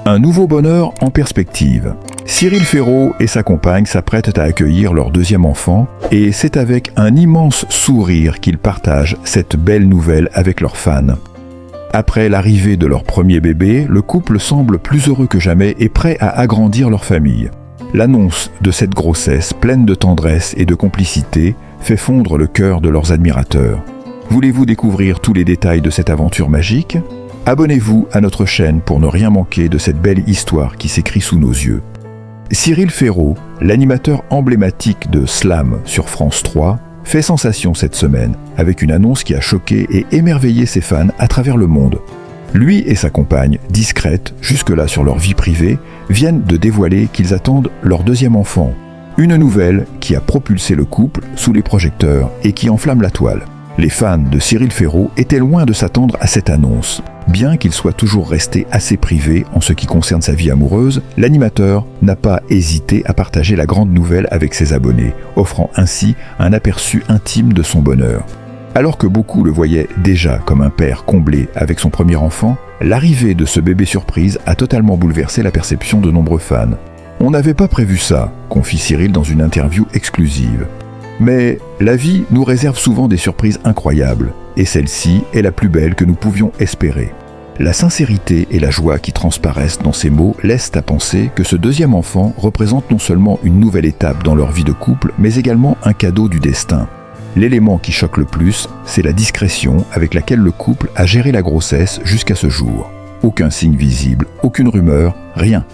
Un nouveau bonheur en perspective. Cyril Ferraud et sa compagne s'apprêtent à accueillir leur deuxième enfant et c'est avec un immense sourire qu'ils partagent cette belle nouvelle avec leurs fans. Après l'arrivée de leur premier bébé, le couple semble plus heureux que jamais et prêt à agrandir leur famille. L'annonce de cette grossesse pleine de tendresse et de complicité fait fondre le cœur de leurs admirateurs. Voulez-vous découvrir tous les détails de cette aventure magique ? Abonnez-vous à notre chaîne pour ne rien manquer de cette belle histoire qui s'écrit sous nos yeux. Cyril Ferraud, l'animateur emblématique de Slam sur France 3, fait sensation cette semaine avec une annonce qui a choqué et émerveillé ses fans à travers le monde. Lui et sa compagne, discrètes jusque-là sur leur vie privée, viennent de dévoiler qu'ils attendent leur deuxième enfant. Une nouvelle qui a propulsé le couple sous les projecteurs et qui enflamme la toile. Les fans de Cyril Ferraud étaient loin de s'attendre à cette annonce. Bien qu'il soit toujours resté assez privé en ce qui concerne sa vie amoureuse, l'animateur n'a pas hésité à partager la grande nouvelle avec ses abonnés, offrant ainsi un aperçu intime de son bonheur. Alors que beaucoup le voyaient déjà comme un père comblé avec son premier enfant, l'arrivée de ce bébé surprise a totalement bouleversé la perception de nombreux fans. « On n'avait pas prévu ça », confie Cyril dans une interview exclusive. Mais la vie nous réserve souvent des surprises incroyables, et celle-ci est la plus belle que nous pouvions espérer. La sincérité et la joie qui transparaissent dans ces mots laissent à penser que ce deuxième enfant représente non seulement une nouvelle étape dans leur vie de couple, mais également un cadeau du destin. L'élément qui choque le plus, c'est la discrétion avec laquelle le couple a géré la grossesse jusqu'à ce jour. Aucun signe visible, aucune rumeur, rien.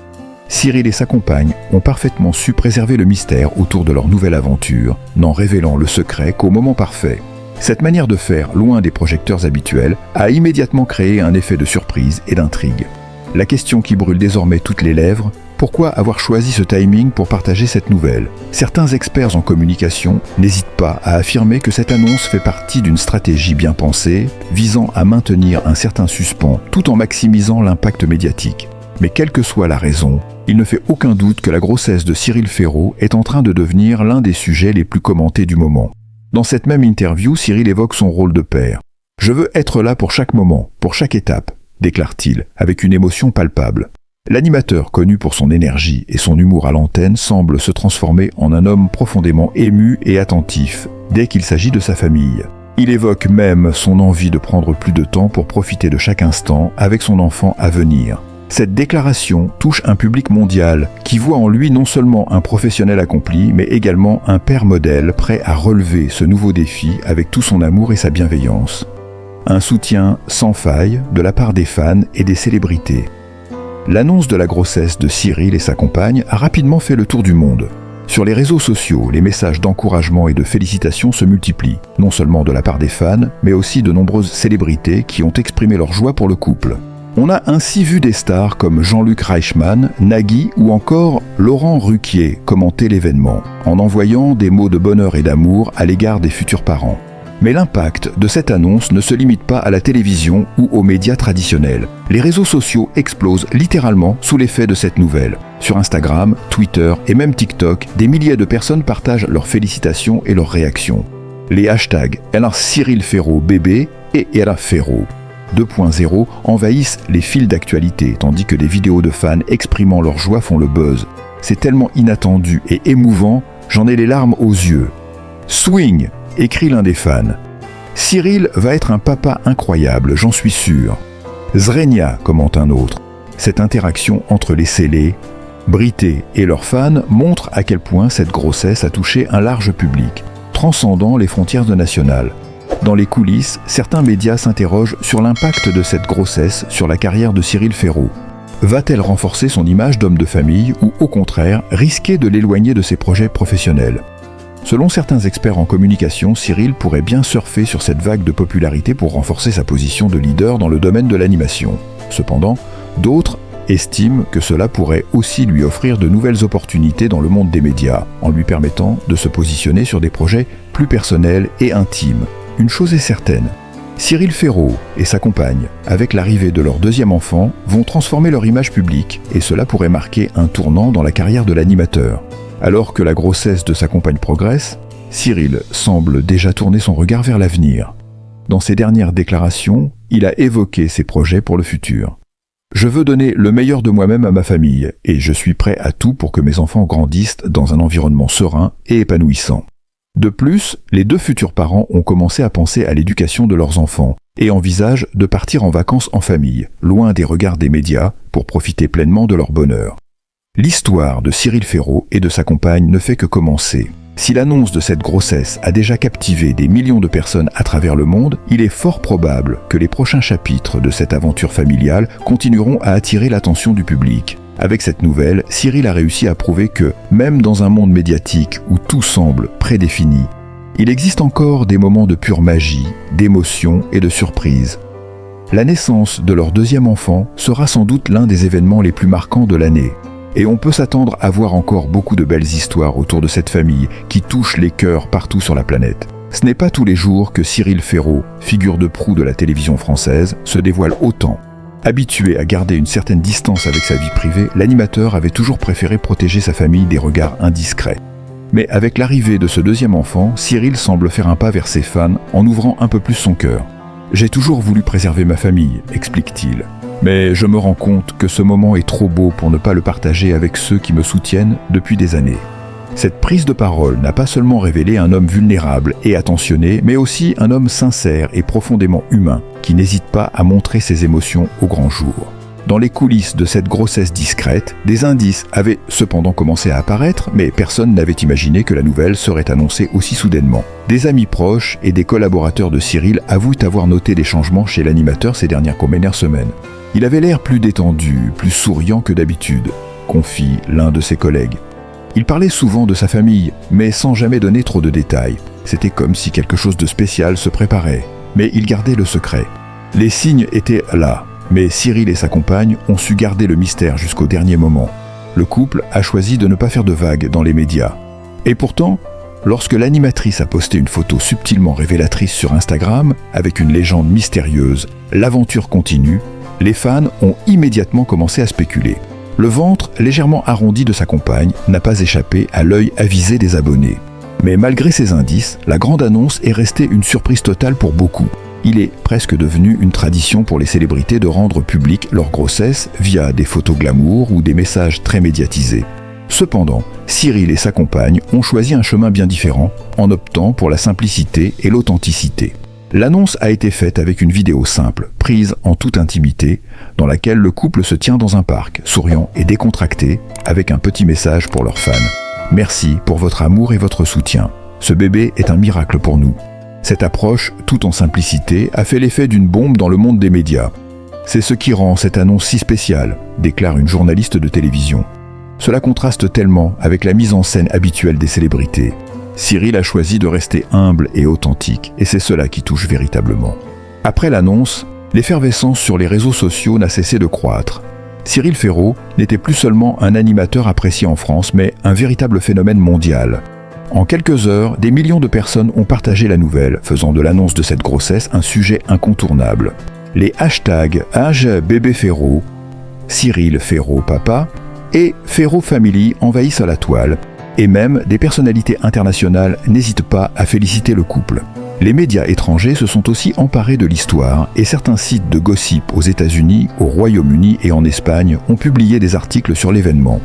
Cyril et sa compagne ont parfaitement su préserver le mystère autour de leur nouvelle aventure, n'en révélant le secret qu'au moment parfait. Cette manière de faire, loin des projecteurs habituels, a immédiatement créé un effet de surprise et d'intrigue. La question qui brûle désormais toutes les lèvres, pourquoi avoir choisi ce timing pour partager cette nouvelle ? Certains experts en communication n'hésitent pas à affirmer que cette annonce fait partie d'une stratégie bien pensée, visant à maintenir un certain suspens tout en maximisant l'impact médiatique. Mais quelle que soit la raison, il ne fait aucun doute que la grossesse de Cyril Ferraud est en train de devenir l'un des sujets les plus commentés du moment. Dans cette même interview, Cyril évoque son rôle de père. « Je veux être là pour chaque moment, pour chaque étape », déclare-t-il, avec une émotion palpable. L'animateur, connu pour son énergie et son humour à l'antenne, semble se transformer en un homme profondément ému et attentif dès qu'il s'agit de sa famille. Il évoque même son envie de prendre plus de temps pour profiter de chaque instant avec son enfant à venir. Cette déclaration touche un public mondial qui voit en lui non seulement un professionnel accompli, mais également un père modèle prêt à relever ce nouveau défi avec tout son amour et sa bienveillance. Un soutien sans faille de la part des fans et des célébrités. L'annonce de la grossesse de Cyril et sa compagne a rapidement fait le tour du monde. Sur les réseaux sociaux, les messages d'encouragement et de félicitations se multiplient, non seulement de la part des fans, mais aussi de nombreuses célébrités qui ont exprimé leur joie pour le couple. On a ainsi vu des stars comme Jean-Luc Reichmann, Nagui ou encore Laurent Ruquier commenter l'événement, en envoyant des mots de bonheur et d'amour à l'égard des futurs parents. Mais l'impact de cette annonce ne se limite pas à la télévision ou aux médias traditionnels. Les réseaux sociaux explosent littéralement sous l'effet de cette nouvelle. Sur Instagram, Twitter et même TikTok, des milliers de personnes partagent leurs félicitations et leurs réactions. Les hashtags Cyril Ferraud bébé et Era Ferraud 2.0 envahissent les fils d'actualité, tandis que des vidéos de fans exprimant leur joie font le buzz. C'est tellement inattendu et émouvant, j'en ai les larmes aux yeux. Swing, écrit l'un des fans. Cyril va être un papa incroyable, j'en suis sûr. Zrenia, commente un autre. Cette interaction entre les scellés, Brité et leurs fans montre à quel point cette grossesse a touché un large public, transcendant les frontières nationales. Dans les coulisses, certains médias s'interrogent sur l'impact de cette grossesse sur la carrière de Cyril Ferraud. Va-t-elle renforcer son image d'homme de famille ou, au contraire, risquer de l'éloigner de ses projets professionnels ? Selon certains experts en communication, Cyril pourrait bien surfer sur cette vague de popularité pour renforcer sa position de leader dans le domaine de l'animation. Cependant, d'autres estiment que cela pourrait aussi lui offrir de nouvelles opportunités dans le monde des médias, en lui permettant de se positionner sur des projets plus personnels et intimes. Une chose est certaine, Cyril Ferraud et sa compagne, avec l'arrivée de leur deuxième enfant, vont transformer leur image publique et cela pourrait marquer un tournant dans la carrière de l'animateur. Alors que la grossesse de sa compagne progresse, Cyril semble déjà tourner son regard vers l'avenir. Dans ses dernières déclarations, il a évoqué ses projets pour le futur. Je veux donner le meilleur de moi-même à ma famille, et je suis prêt à tout pour que mes enfants grandissent dans un environnement serein et épanouissant. De plus, les 2 futurs parents ont commencé à penser à l'éducation de leurs enfants et envisagent de partir en vacances en famille, loin des regards des médias, pour profiter pleinement de leur bonheur. L'histoire de Cyril Ferraud et de sa compagne ne fait que commencer. Si l'annonce de cette grossesse a déjà captivé des millions de personnes à travers le monde, il est fort probable que les prochains chapitres de cette aventure familiale continueront à attirer l'attention du public. Avec cette nouvelle, Cyril a réussi à prouver que, même dans un monde médiatique où tout semble prédéfini, il existe encore des moments de pure magie, d'émotion et de surprise. La naissance de leur 2e enfant sera sans doute l'un des événements les plus marquants de l'année. Et on peut s'attendre à voir encore beaucoup de belles histoires autour de cette famille qui touche les cœurs partout sur la planète. Ce n'est pas tous les jours que Cyril Ferraud, figure de proue de la télévision française, se dévoile autant. Habitué à garder une certaine distance avec sa vie privée, l'animateur avait toujours préféré protéger sa famille des regards indiscrets. Mais avec l'arrivée de ce 2e enfant, Cyril semble faire un pas vers ses fans en ouvrant un peu plus son cœur. « J'ai toujours voulu préserver ma famille », explique-t-il. Mais je me rends compte que ce moment est trop beau pour ne pas le partager avec ceux qui me soutiennent depuis des années. Cette prise de parole n'a pas seulement révélé un homme vulnérable et attentionné, mais aussi un homme sincère et profondément humain, qui n'hésite pas à montrer ses émotions au grand jour. Dans les coulisses de cette grossesse discrète, des indices avaient cependant commencé à apparaître, mais personne n'avait imaginé que la nouvelle serait annoncée aussi soudainement. Des amis proches et des collaborateurs de Cyril avouent avoir noté des changements chez l'animateur ces dernières semaines. Il avait l'air plus détendu, plus souriant que d'habitude, confie l'un de ses collègues. Il parlait souvent de sa famille, mais sans jamais donner trop de détails. C'était comme si quelque chose de spécial se préparait, mais il gardait le secret. Les signes étaient là, mais Cyril et sa compagne ont su garder le mystère jusqu'au dernier moment. Le couple a choisi de ne pas faire de vagues dans les médias. Et pourtant, lorsque l'animatrice a posté une photo subtilement révélatrice sur Instagram, avec une légende mystérieuse, l'aventure continue, les fans ont immédiatement commencé à spéculer. Le ventre légèrement arrondi de sa compagne n'a pas échappé à l'œil avisé des abonnés. Mais malgré ces indices, la grande annonce est restée une surprise totale pour beaucoup. Il est presque devenu une tradition pour les célébrités de rendre publique leur grossesse via des photos glamour ou des messages très médiatisés. Cependant, Cyril et sa compagne ont choisi un chemin bien différent en optant pour la simplicité et l'authenticité. L'annonce a été faite avec une vidéo simple, prise en toute intimité, dans laquelle le couple se tient dans un parc, souriant et décontracté, avec un petit message pour leurs fans. « Merci pour votre amour et votre soutien. Ce bébé est un miracle pour nous. » Cette approche, tout en simplicité, a fait l'effet d'une bombe dans le monde des médias. C'est ce qui rend cette annonce si spéciale, déclare une journaliste de télévision. Cela contraste tellement avec la mise en scène habituelle des célébrités. Cyril a choisi de rester humble et authentique, et c'est cela qui touche véritablement. Après l'annonce, l'effervescence sur les réseaux sociaux n'a cessé de croître. Cyril Ferraud n'était plus seulement un animateur apprécié en France, mais un véritable phénomène mondial. En quelques heures, des millions de personnes ont partagé la nouvelle, faisant de l'annonce de cette grossesse un sujet incontournable. Les hashtags #BébéFerraud, Cyril Ferraud Papa et Ferraud Family envahissent la toile, et même des personnalités internationales n'hésitent pas à féliciter le couple. Les médias étrangers se sont aussi emparés de l'histoire et certains sites de gossip aux États-Unis, au Royaume-Uni et en Espagne ont publié des articles sur l'événement.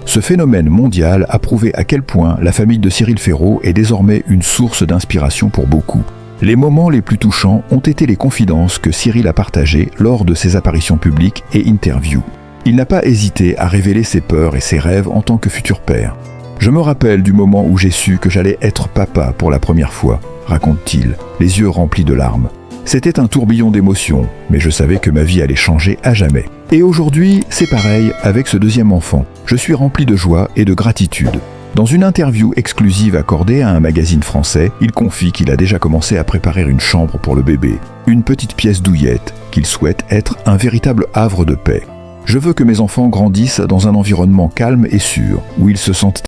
Ce phénomène mondial a prouvé à quel point la famille de Cyril Ferraud est désormais une source d'inspiration pour beaucoup. Les moments les plus touchants ont été les confidences que Cyril a partagées lors de ses apparitions publiques et interviews. Il n'a pas hésité à révéler ses peurs et ses rêves en tant que futur père. « Je me rappelle du moment où j'ai su que j'allais être papa pour la première fois », raconte-t-il, les yeux remplis de larmes. C'était un tourbillon d'émotions, mais je savais que ma vie allait changer à jamais. Et aujourd'hui, c'est pareil avec ce deuxième enfant. Je suis rempli de joie et de gratitude. Dans une interview exclusive accordée à un magazine français, il confie qu'il a déjà commencé à préparer une chambre pour le bébé, une petite pièce douillette, qu'il souhaite être un véritable havre de paix. « Je veux que mes enfants grandissent dans un environnement calme et sûr, où ils se sentent